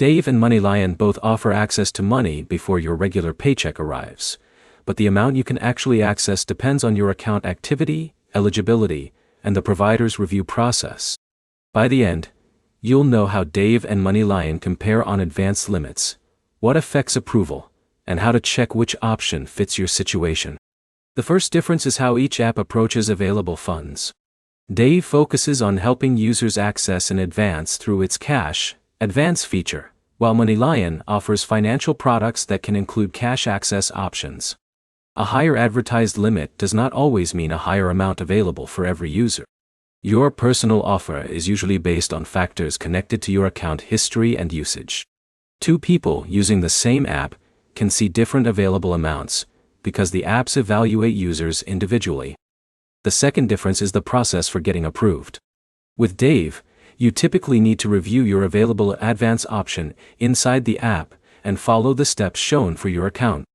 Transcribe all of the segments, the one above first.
Dave and MoneyLion both offer access to money before your regular paycheck arrives, but the amount you can actually access depends on your account activity, eligibility, and the provider's review process. By the end, you'll know how Dave and MoneyLion compare on advance limits, what affects approval, and how to check which option fits your situation. The first difference is how each app approaches available funds. Dave focuses on helping users access in advance through its cash advance feature, while MoneyLion offers financial products that can include cash access options. A higher advertised limit does not always mean a higher amount available for every user. Your personal offer is usually based on factors connected to your account history and usage. Two people using the same app can see different available amounts because the apps evaluate users individually. The second difference is the process for getting approved. With Dave, you typically need to review your available advance option inside the app and follow the steps shown for your account.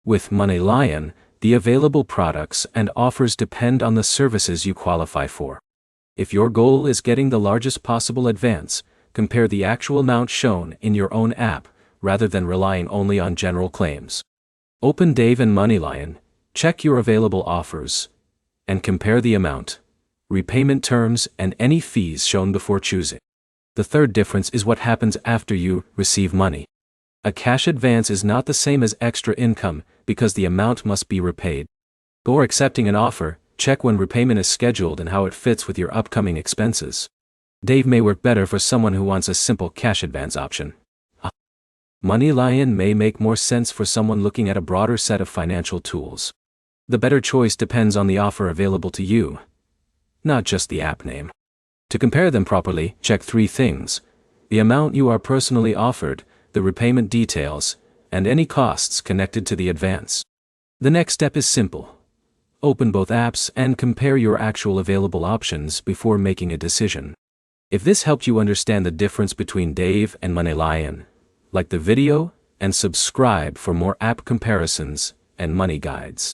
With MoneyLion, the available products and offers depend on the services you qualify for. If your goal is getting the largest possible advance, compare the actual amount shown in your own app rather than relying only on general claims. Open Dave and MoneyLion, check your available offers, and compare the amount, repayment terms, and any fees shown before choosing. The third difference is what happens after you receive money. A cash advance is not the same as extra income because the amount must be repaid. Before accepting an offer, check when repayment is scheduled and how it fits with your upcoming expenses. Dave may work better for someone who wants a simple cash advance option. MoneyLion may make more sense for someone looking at a broader set of financial tools. The better choice depends on the offer available to you, not just the app name. To compare them properly, check three things: the amount you are personally offered, the repayment details, and any costs connected to the advance. The next step is simple. Open both apps and compare your actual available options before making a decision. If this helped you understand the difference between Dave and MoneyLion, like the video and subscribe for more app comparisons and money guides.